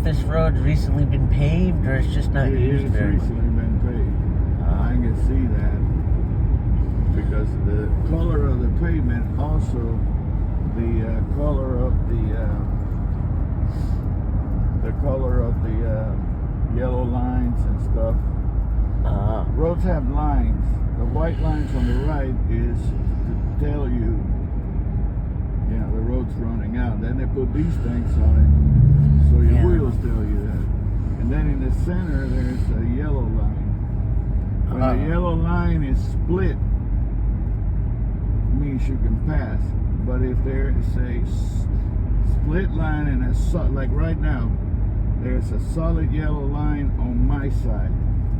this road's recently been paved or it's just not used It's very much? recently been paved. I can see that because the color of the pavement, also the color of the yellow lines and stuff. Roads have lines. The white lines on the right is to tell you, the road's running out. Then they put these things on it, so your wheels tell you that. And then in the center, there's a yellow line. When the yellow line is split, it means you can pass. But if there is a split line and like right now, there's a solid yellow line on my side,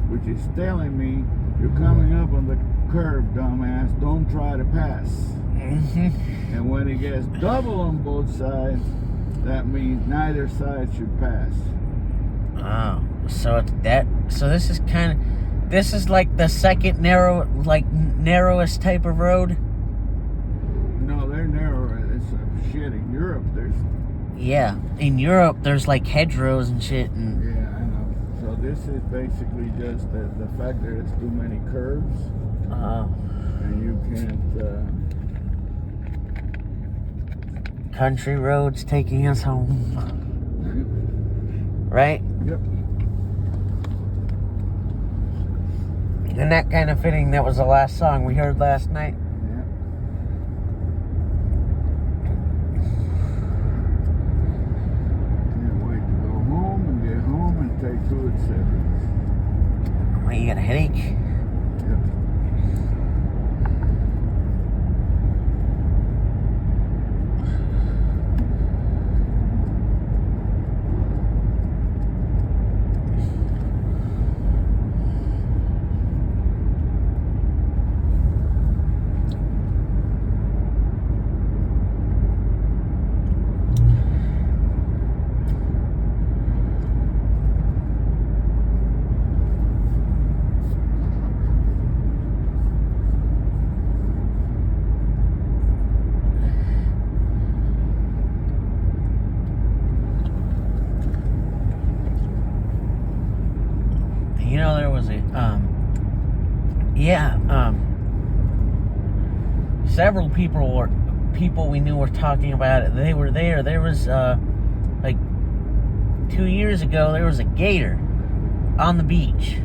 which is telling me you're coming up on the curve, dumbass. Don't try to pass. And when it gets double on both sides, that means neither side should pass. Oh, so it's that. So this is like the second narrowest type of road. No, they're narrower. It's shit. In Europe, there's. Yeah, in Europe, there's like hedgerows and shit. And yeah, I know. So this is basically just the fact that there's too many curves. And you can't. Country roads taking us home. Right? Yep. And that kind of fitting, that was the last song we heard last night. Yeah. Can't wait to go home and get home and take 2 at 7. Wait, you got a headache? Yep. There was several people we knew were talking about it. They were there. There was like 2 years ago, there was a gator on the beach.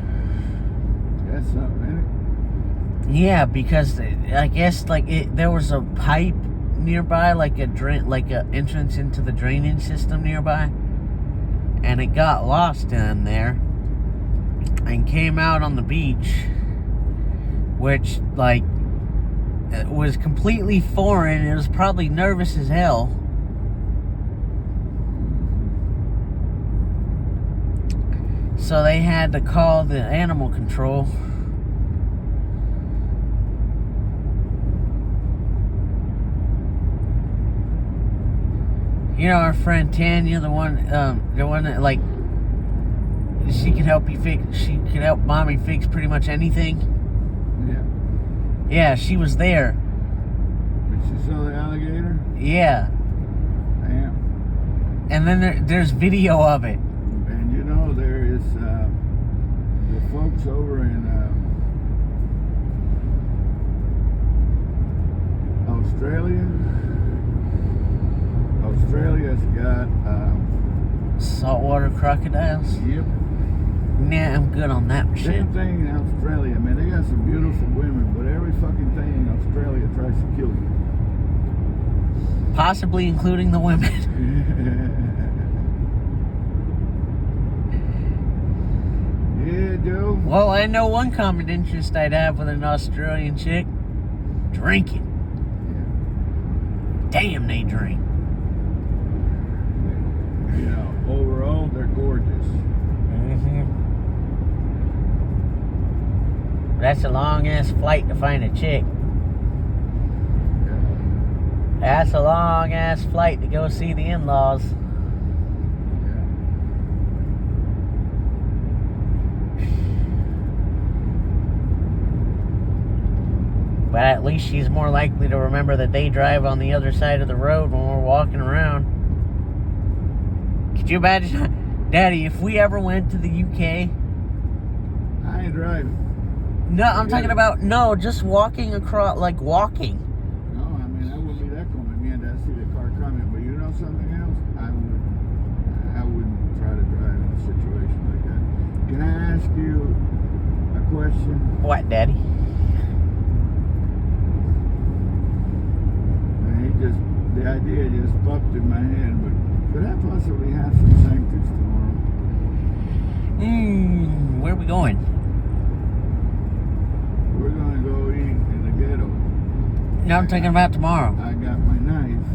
That's something, ain't it? Yeah, because I guess there was a pipe nearby, like a entrance into the drainage system nearby, and it got lost in there and came out on the beach, which it was completely foreign. It was probably nervous as hell. So they had to call the animal control. Our friend Tanya, the one that she could help mommy fix pretty much anything. Yeah. Yeah, she was there. Did she saw the alligator? Yeah. Damn. And then there's video of it. And there is the folks over in Australia. Australia's got saltwater crocodiles. Yep. Nah, I'm good on that shit. Same thing in Australia, man. They got some beautiful women, but every fucking thing in Australia tries to kill you. Possibly including the women. Yeah, Joe. Well, I know one common interest I'd have with an Australian chick. Drinking. Yeah. Damn, they drink. Overall, they're gorgeous. That's a long-ass flight to find a chick. Yeah. That's a long-ass flight to go see the in-laws. Yeah. But at least she's more likely to remember that they drive on the other side of the road when we're walking around. Could you imagine? Daddy, if we ever went to the UK... I ain't driving. No, I'm talking about, no, just walking across, like walking. No, I mean, I wouldn't be that convenient. I see the car coming. But you know something else? I wouldn't try to drive in a situation like that. Can I ask you a question? What, Daddy? The idea just popped in my head, but could I possibly have some sanctus tomorrow? Where are we going? We're going to go eat in the ghetto. No, I'm talking about tomorrow. I got my knife,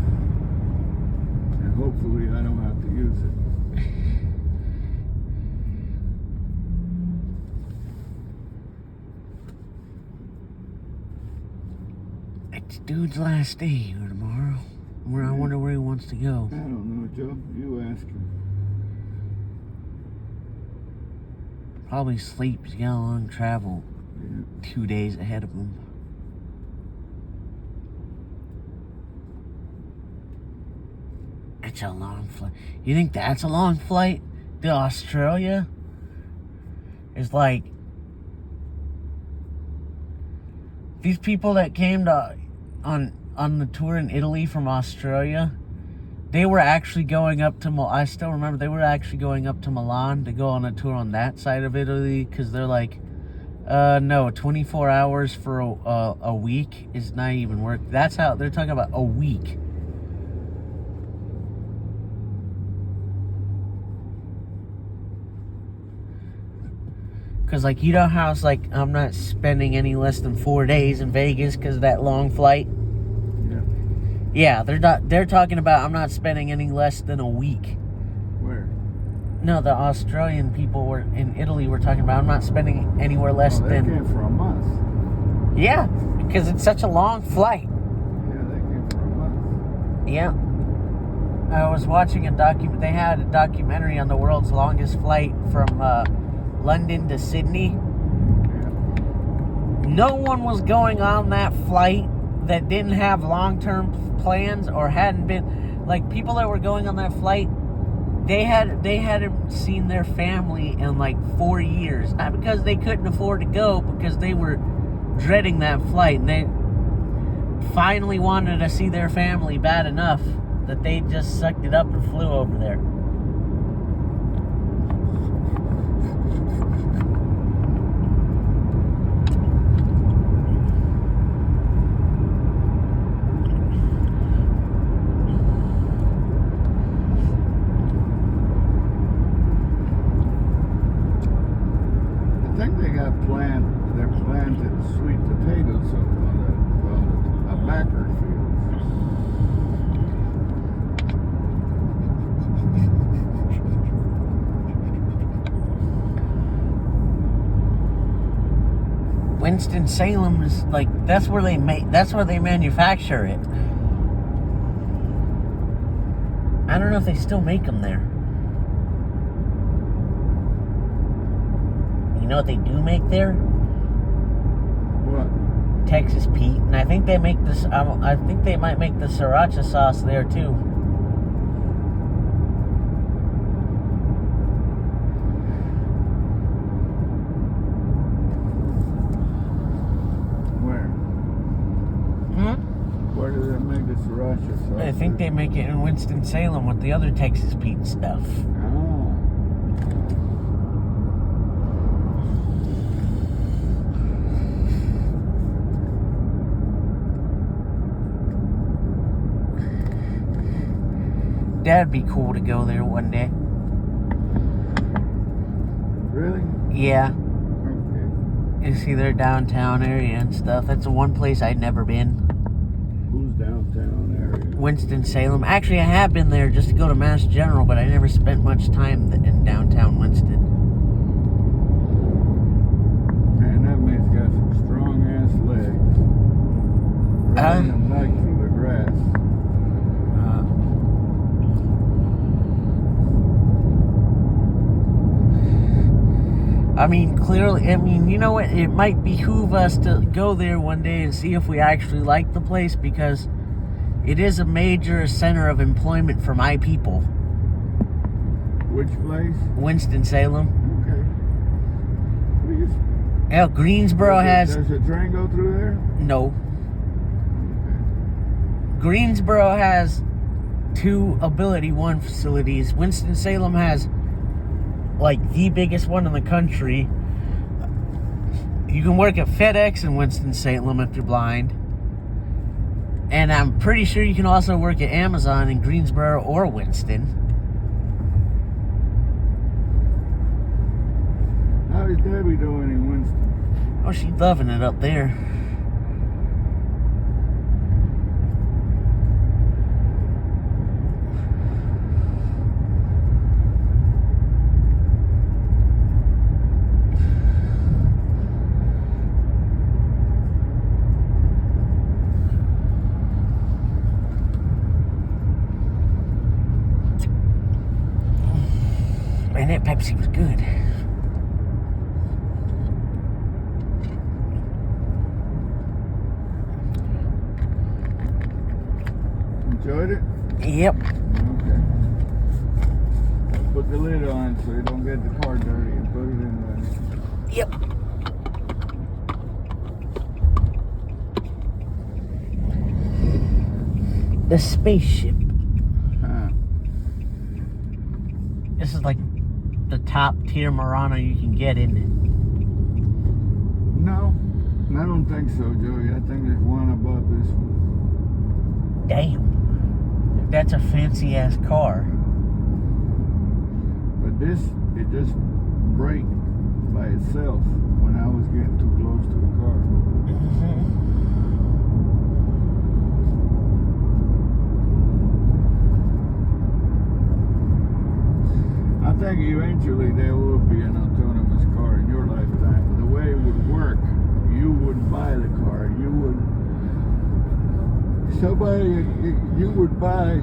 and hopefully I don't have to use it. It's dude's last day here tomorrow. I wonder where he wants to go. I don't know, Joe. You ask him. Probably sleep. He's got a long travel. Yeah. 2 days ahead of him. It's a long flight. You think that's a long flight to Australia? It's like these people that came to on the tour in Italy from Australia, they were actually going up to I still remember they were actually going up to Milan to go on a tour on that side of Italy, because they're like, no, 24 hours for a week is not even worth. That's how they're talking about, a week. Because, like, you know how it's like, I'm not spending any less than 4 days in Vegas because of that long flight? Yeah, they're talking about, I'm not spending any less than a week. Where? No, the Australian people were in Italy were talking about, I'm not spending anywhere less they than... They came for a month. Yeah, because it's such a long flight. Yeah, they came for a month. Yeah. I was watching they had a documentary on the world's longest flight from London to Sydney. Yeah. No one was going on that flight that didn't have long-term plans or hadn't been, like, people that were going on that flight, they hadn't seen their family in like 4 years. Not because they couldn't afford to go, because they were dreading that flight, and they finally wanted to see their family bad enough that they just sucked it up and flew over there. They're planted sweet potatoes on a backer field. Winston-Salem is like, that's where they manufacture it. I don't know if they still make them there. You know what they do make there? What? Texas Pete, and I think they make this. I think they might make the sriracha sauce there too. Where? Where do they make the sriracha sauce? I think they make it in Winston-Salem with the other Texas Pete stuff. Oh. That'd be cool to go there one day. Really? Yeah. Okay. You see their downtown area and stuff. That's the one place I'd never been. Who's downtown area? Winston-Salem. Actually, I have been there just to go to Mass General, but I never spent much time in downtown Winston. Man, that man's got some strong ass legs. Riding them like through the grass. I mean, clearly, you know what? It might behoove us to go there one day and see if we actually like the place, because it is a major center of employment for my people. Which place? Winston-Salem. Okay. Hell, Greensboro has... Does a train go through there? No. Okay. Greensboro has 2 Ability One facilities. Winston-Salem has, like, the biggest one in the country. You can work at FedEx in Winston-Salem if you're blind. And I'm pretty sure you can also work at Amazon in Greensboro or Winston. How is Debbie doing in Winston? Oh, she's loving it up there. Man, that Pepsi was good. Enjoyed it? Yep. Okay. Put the lid on so you don't get the car dirty and put it in there. Yep. The spaceship. Huh. This is like the top tier Murano you can get, isn't it? No, I don't think so, Joey. I think there's one above this one. Damn. That's a fancy ass car. But this, it just braked by itself when I was getting too close to the car. I think eventually there will be an autonomous car in your lifetime. The way it would work, you would buy the car. You would buy,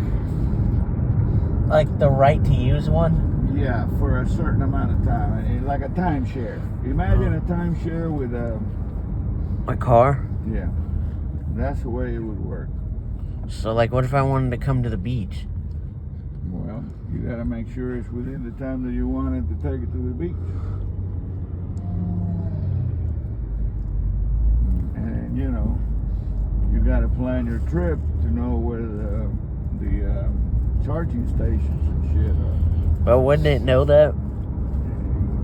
Like the right to use one? yeah, for a certain amount of time, like a timeshare. Imagine a timeshare with a, My car? yeah, that's the way it would work. So like what if I wanted to come to the beach? Well, you got to make sure it's within the time that you wanted to take it to the beach. And you know, you got to plan your trip to know where the charging stations and shit are. But wouldn't it know that?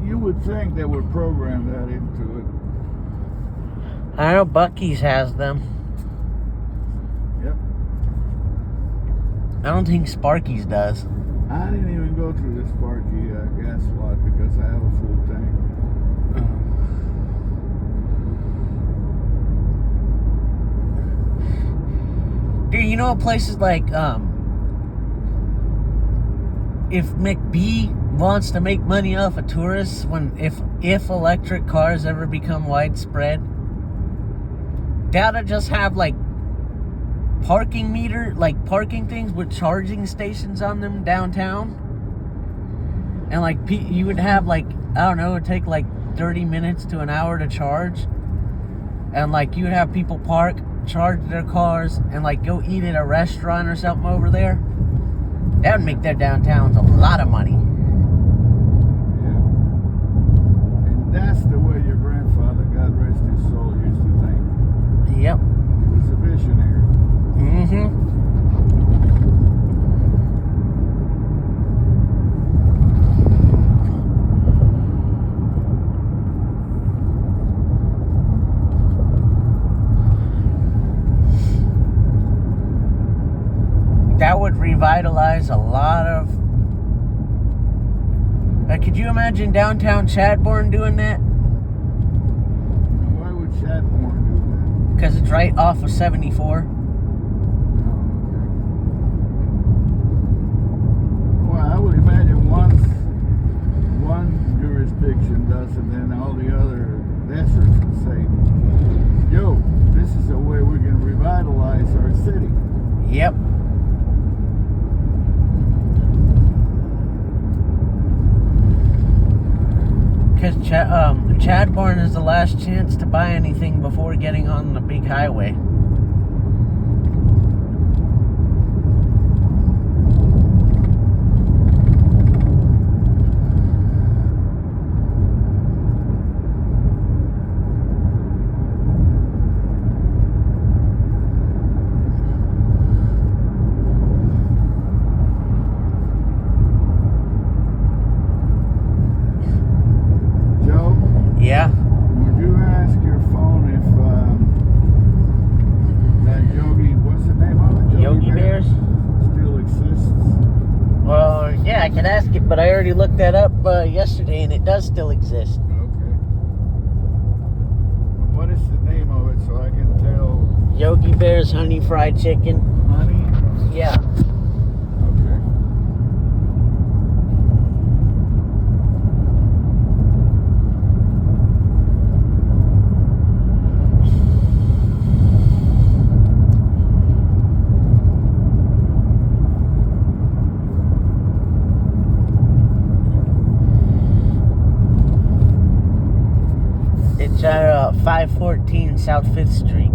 You would think they would program that into it. I know Buc-ee's has them. Yep. I don't think Sparky's does. I didn't even go through this Sparky gas lot because I have a full tank. Dude, you know places like, if McBee wants to make money off of tourists, if electric cars ever become widespread, they ought to just have like parking things with charging stations on them downtown. And like you would have like, I don't know, it would take like 30 minutes to an hour to charge. And like you would have people park, charge their cars, and like go eat at a restaurant or something over there. That would make their downtowns a lot of money. Yeah. And that's the way your grandfather, God rest his soul, used to think. Yep. He was a visionary. Mm-hmm. That would revitalize a lot of... could you imagine downtown Chadbourne doing that? Why would Chadbourne do that? Because it's right off of 74. Oh, okay. Well, I would imagine one jurisdiction does it, then all the other districts can say, yo, this is a way we can revitalize our city. Yep. Because Chadbourne is the last chance to buy anything before getting on the big highway. can ask it, but I already looked that up yesterday, and it does still exist. Okay. What is the name of it so I can tell? Yogi Bear's Honey Fried Chicken. Honey? Yeah. Okay. It's at 514 South 5th Street.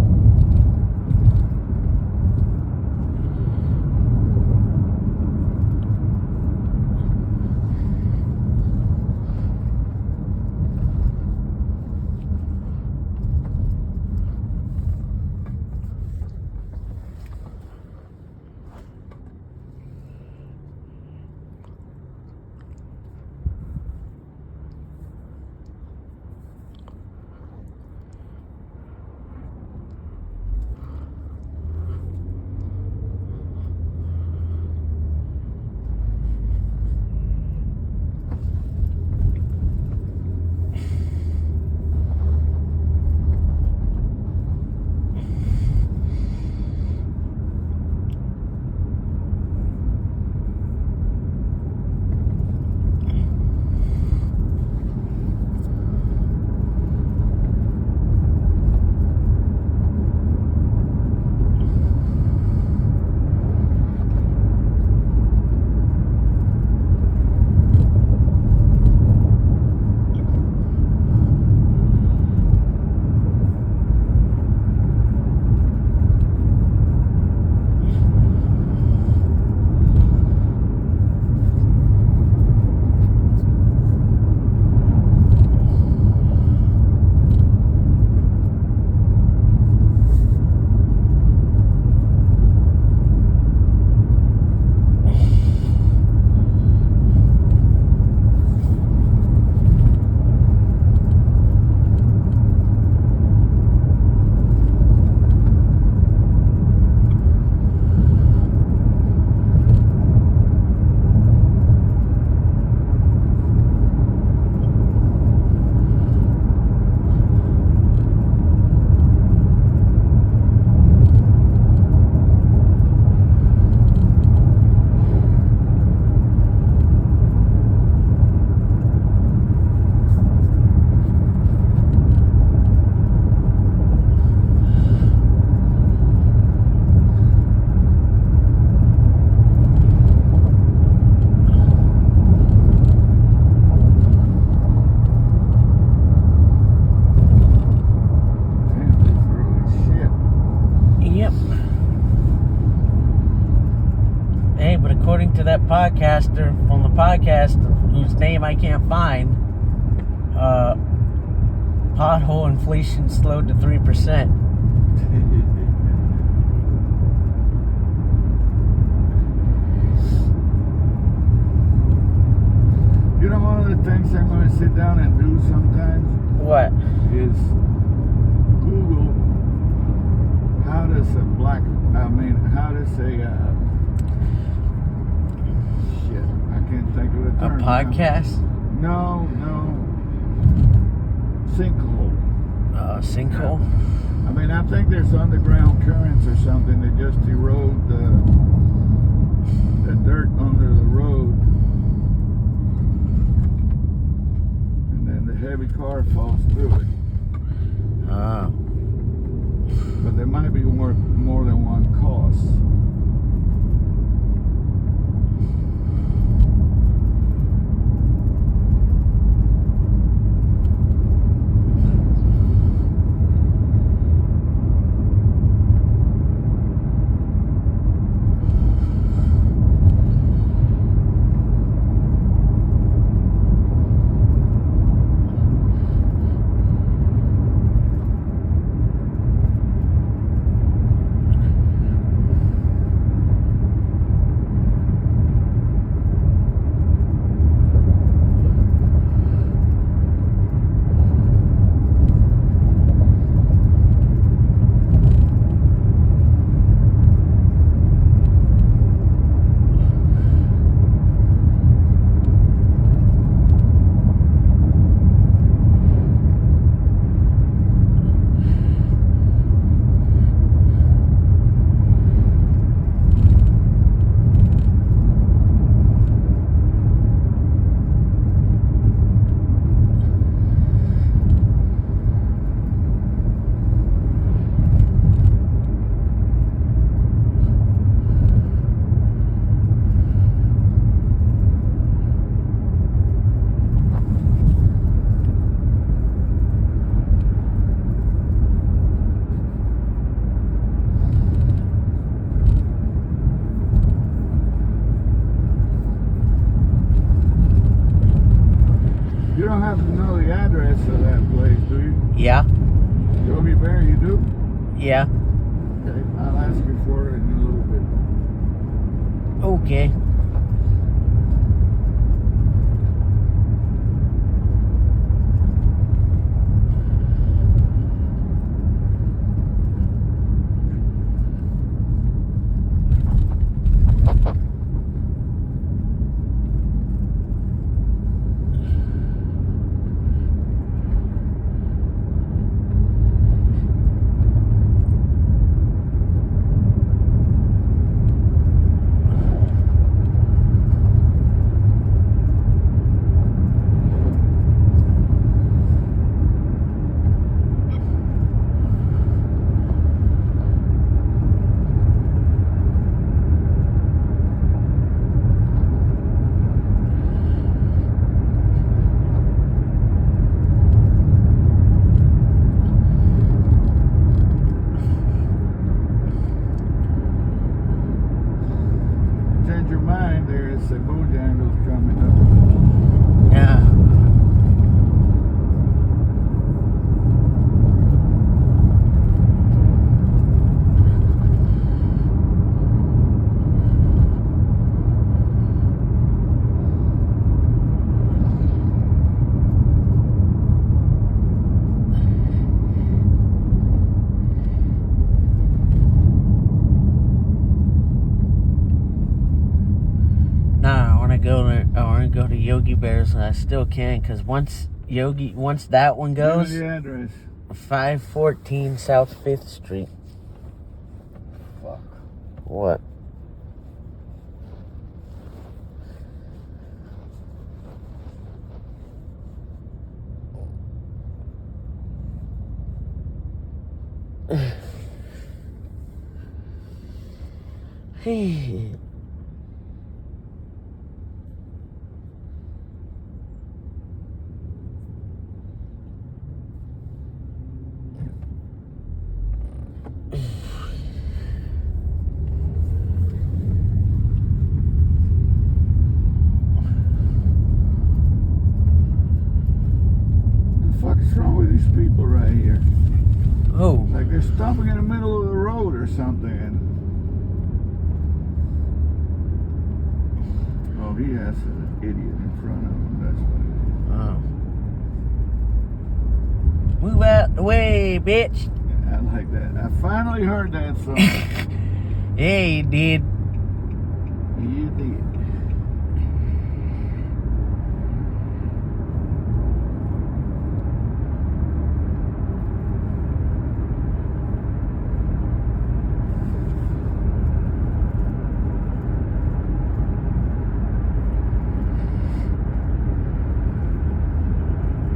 According to that podcaster on the podcast, whose name I can't find, pothole inflation slowed to 3%. You know, one of the things I'm going to sit down and do sometimes? What? Is Google how does a I can't think of the term. A podcast? No. Sinkhole. Sinkhole? I mean, I think there's underground currents or something that just erode the dirt under the road. And then the heavy car falls through it. Oh. But there might be more than one cause. the address of that place, do you? Yeah. Yogi Bear, you do? Yeah. Okay, I'll ask you for it in a little bit. Okay. Change your mind, there's a Bojangles coming up. Yeah. I want to go to Yogi Bear's, and I still can, because once that one goes, Give me the address. 514 South 5th Street. Fuck. What? Hey. What's wrong with these people right here? Oh. Like they're stopping in the middle of the road or something. Oh, he has an idiot in front of him. That's what it is. Oh. Move out the way, bitch. I like that. I finally heard that song. Yeah, you did. You did.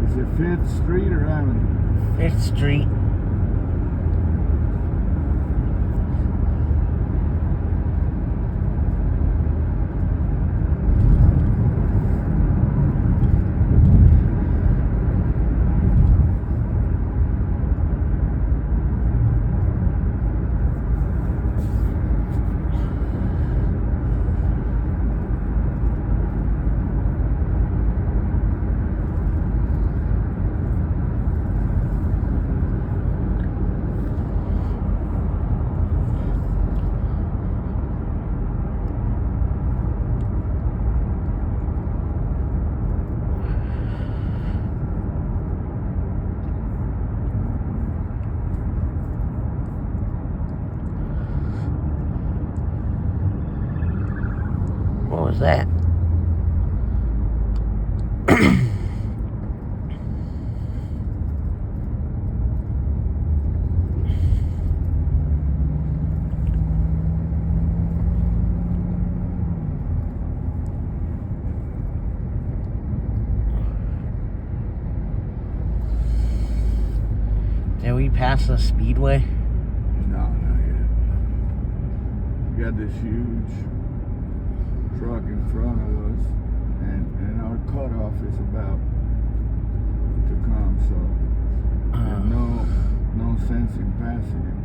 Is it 5th Street or Avenue? 5th Street. What was that? Did we pass the speedway? No, not yet. We got this huge truck in front of us, and our cutoff is about to come, so there's no sense in passing him.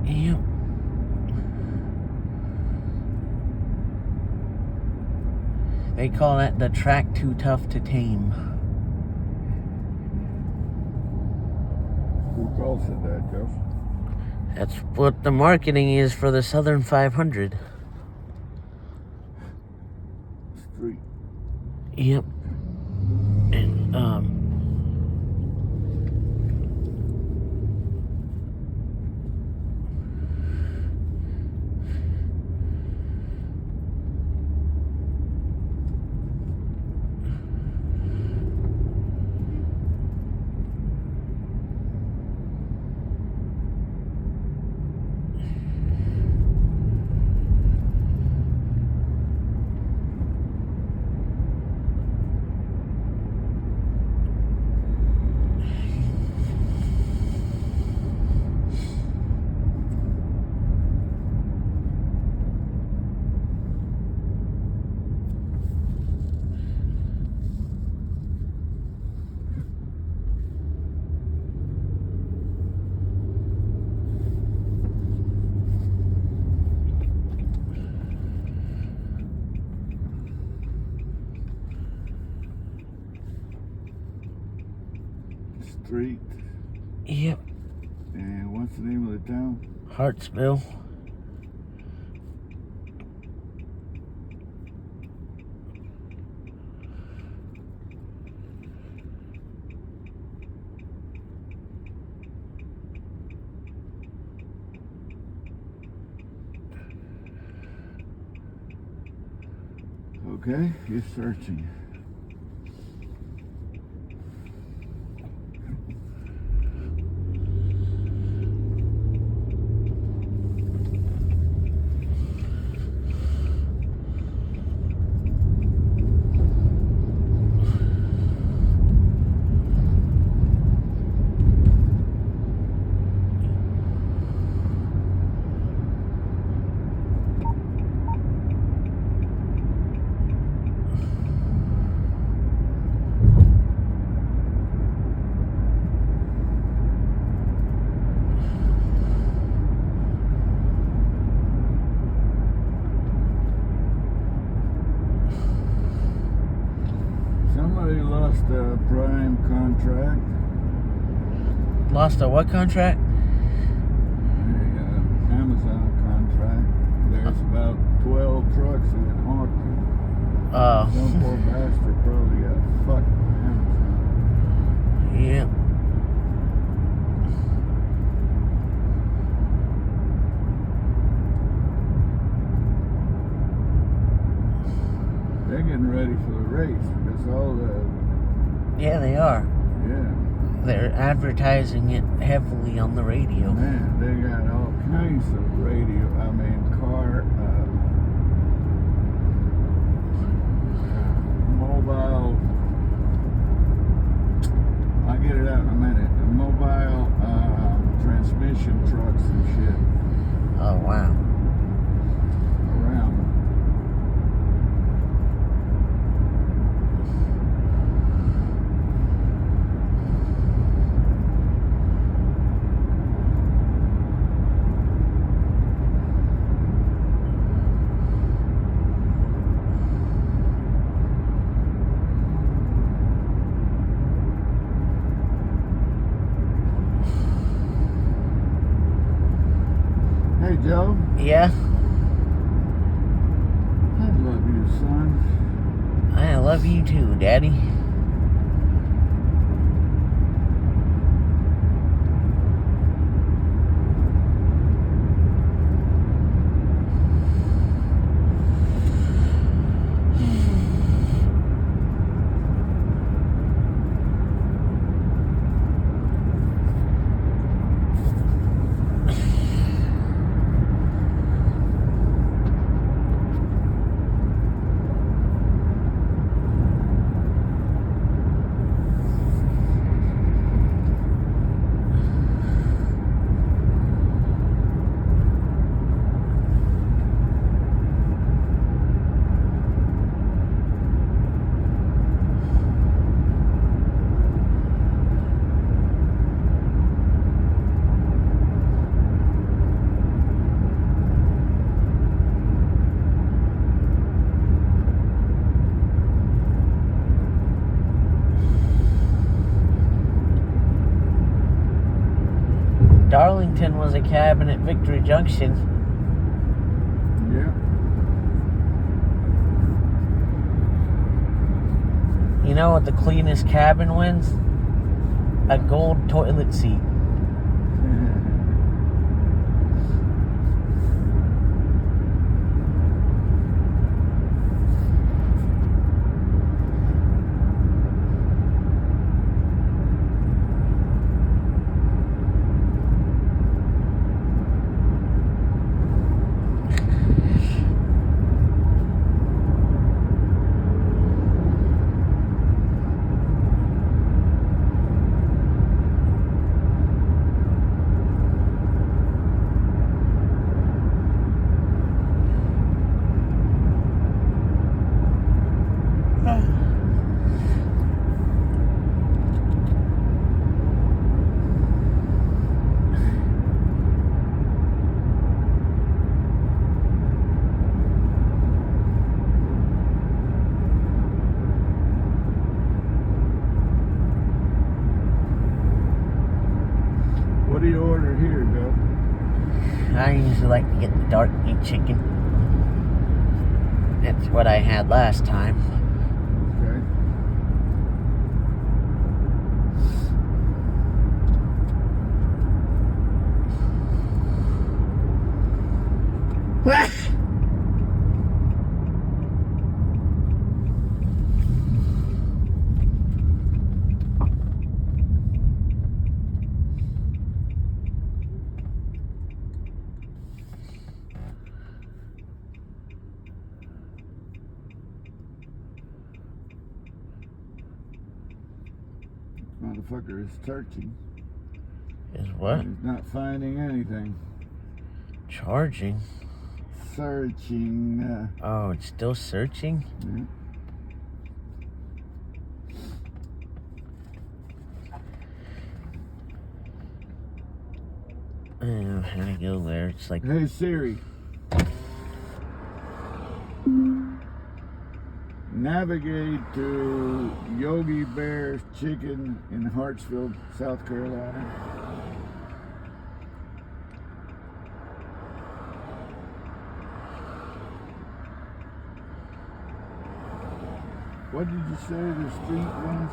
Yep. They call that the track too tough to tame. well said that, Joe. That's what the marketing is for the Southern 500. Street. Yep. And, Street. yep. And what's the name of the town? Hartsville. Okay, he's searching. Somebody lost a prime contract. Lost a what contract? Amazon contract. There's about 12 trucks in Hartsville. Some poor bastard probably got fucked by Amazon. Yep. They're getting ready for the race because all the Yeah, they are. yeah. They're advertising it heavily on the radio. Man, they got all kinds of radio. I mean, mobile. I'll get it out in a minute. The mobile transmission trucks and shit Oh, wow. around. Hey, Joe. Yeah, I love you, son. I love you too, Daddy. Junction was a cabin at Victory Junction. Yeah. You know what the cleanest cabin wins? A gold toilet seat. What do you order here, Bill? I usually like to get the dark meat chicken. That's what I had last time. Okay. Motherfucker is searching. Is what? He's not finding anything. Charging? Searching. Oh, it's still searching? Yeah. I don't know how to go there. It's like... Hey Siri. Navigate to Yogi Bear's Chicken in Hartsville, South Carolina. What did you say the street was?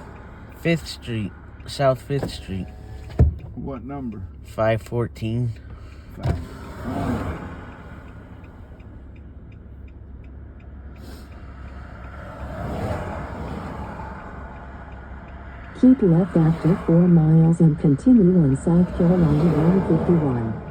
5th Street. South 5th Street. What number? 514. 5. Keep left after 4 miles and continue on South Carolina 151.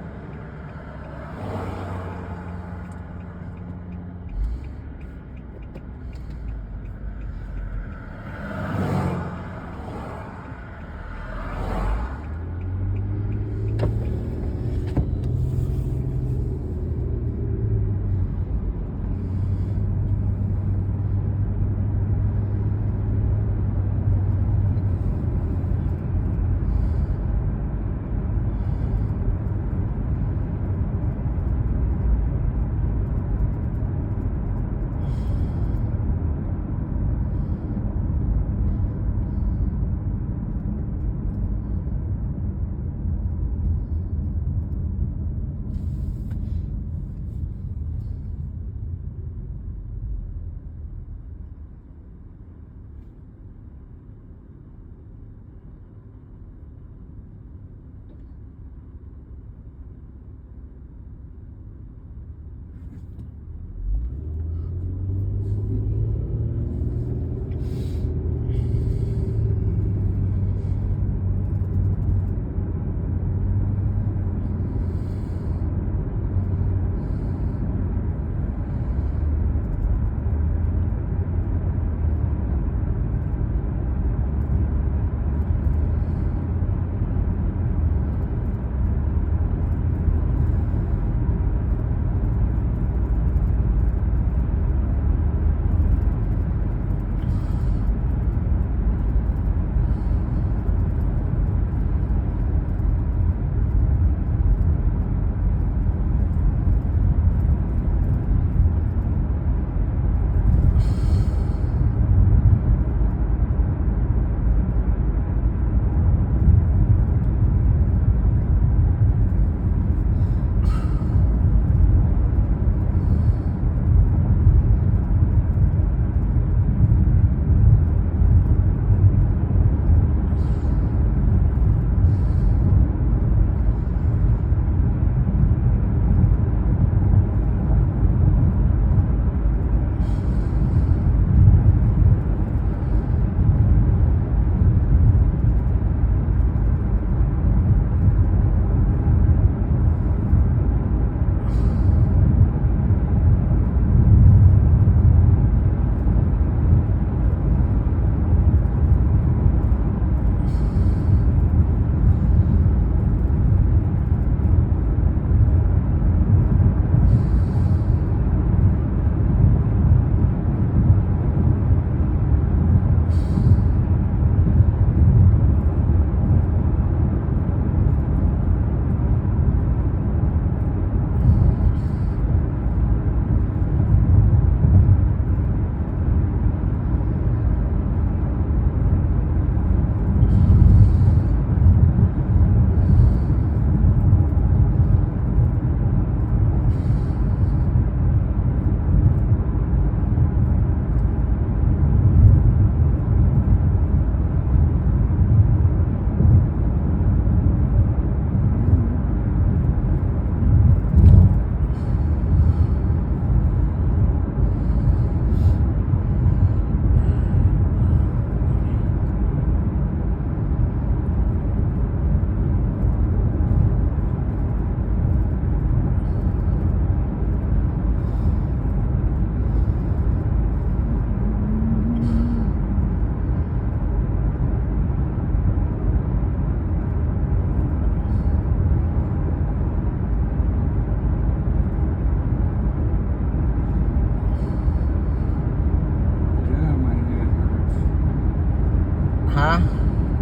Huh?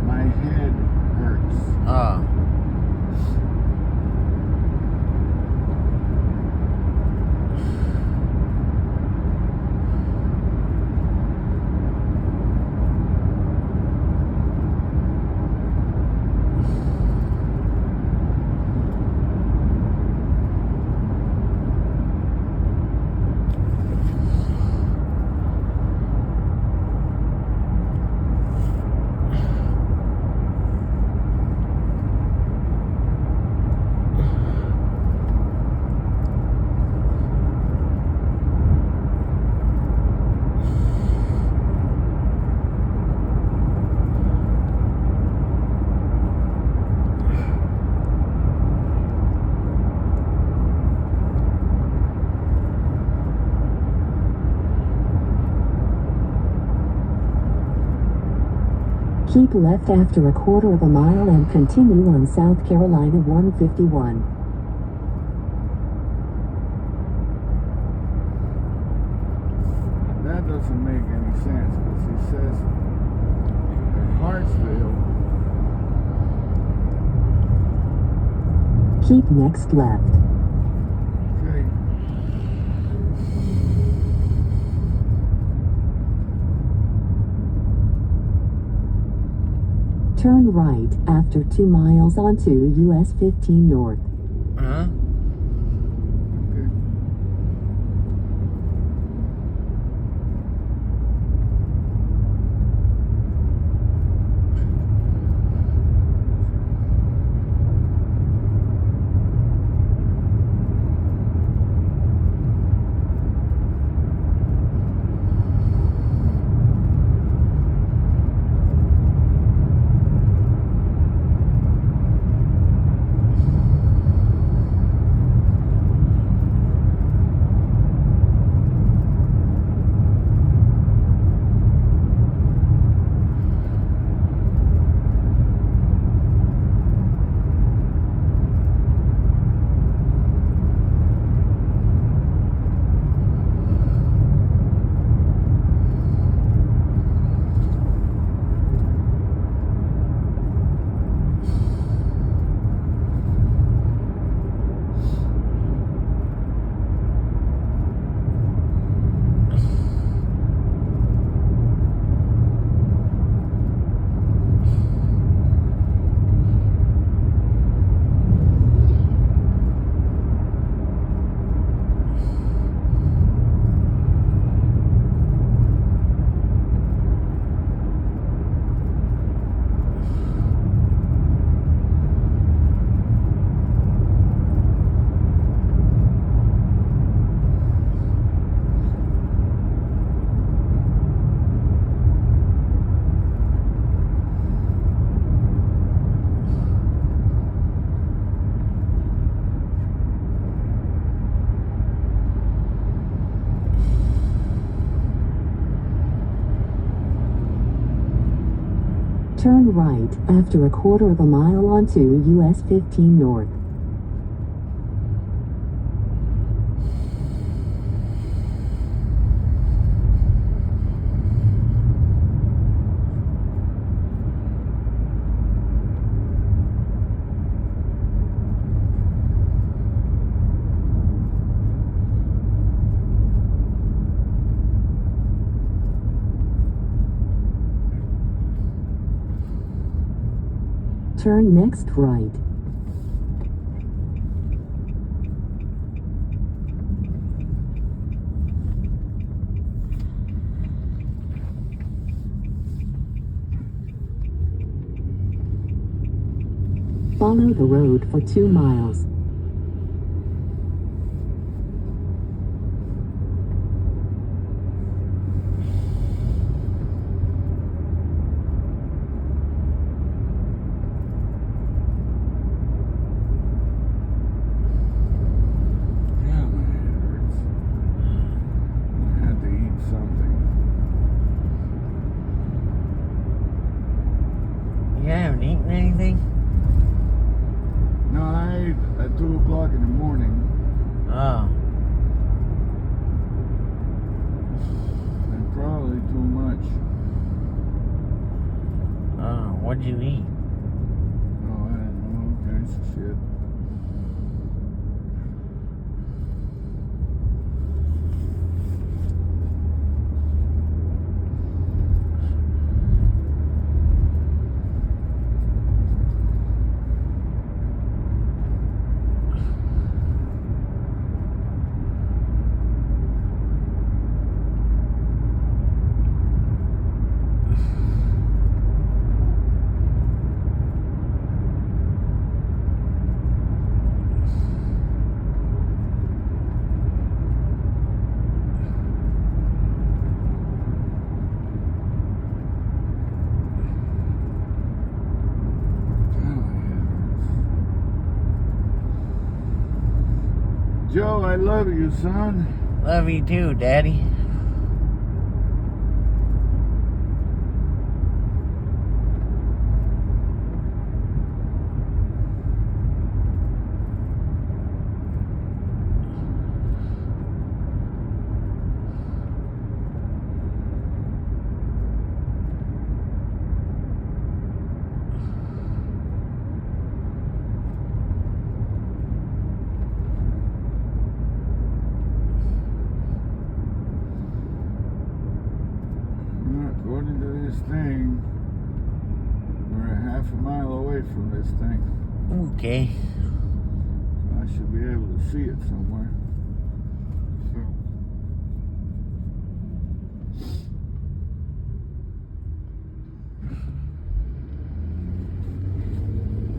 My head hurts. Oh. Keep left after a quarter of a mile and continue on South Carolina 151. That doesn't make any sense because he says at Hartsville. Keep next left. Okay. Turn right after 2 miles onto US 15 North. Huh? Okay. Turn right after a quarter of a mile onto US 15 North. Turn next right. Follow the road for 2 miles. Yeah, my head hurts. I had to eat something. You haven't eaten anything? No, I ate at What'd you eat? Oh, I don't know, all kinds of shit. Joe, I love you, son. Love you too, Daddy. According to this thing, we're a half a mile away from this thing. Okay. I should be able to see it somewhere. So.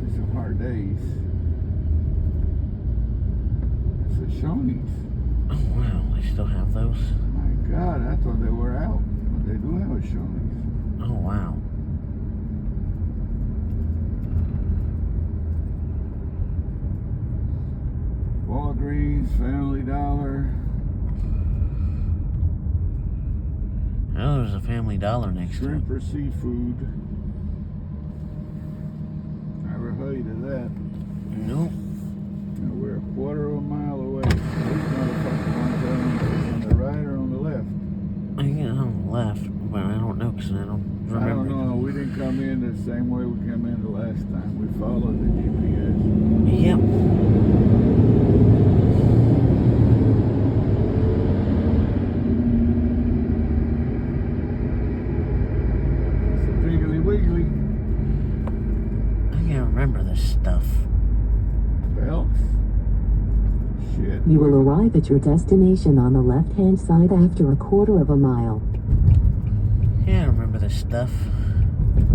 These are hard days. It's a Shoney's. Oh, wow. They still have those? My God, I thought they were out. But they do have a Shoney's. Oh, wow. Walgreens, Family Dollar. Oh, there's a Family Dollar next to it. Shrimp or seafood. Never heard of that. Nope. Now we're a quarter of a mile away. These motherfuckers want to tell me if it's on the right or on the left. I think it's on the left, but I don't know because I don't remember. I don't know. We didn't come in the same way we came in the last time. We followed the GPS. Yep. It's a Piggly Wiggly. I can't remember this stuff. Belts. Shit. You will arrive at your destination on the left-hand side after a quarter of a mile. Yeah, I remember this stuff. You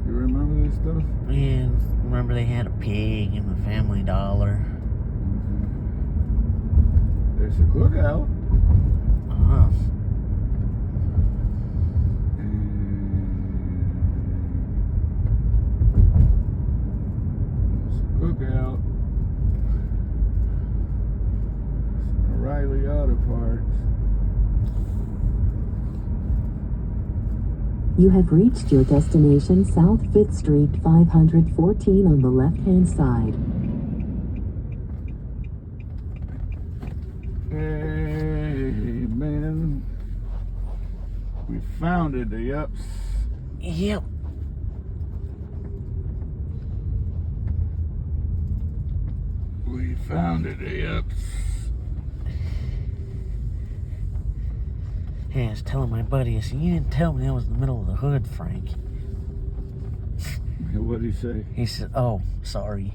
remember this stuff? Yeah, remember they had a pig in the Family Dollar. There's a cookout. Uh-huh. There's a cookout. It's O'Reilly Auto Parts. You have reached your destination, South 5th Street, 514 on the left-hand side. Hey, man. We found it, the ups. Yep. We found it, the ups. Yeah, I was telling my buddy, I said, you didn't tell me I was in the middle of the hood, Frank. What'd he say? He said, oh, sorry.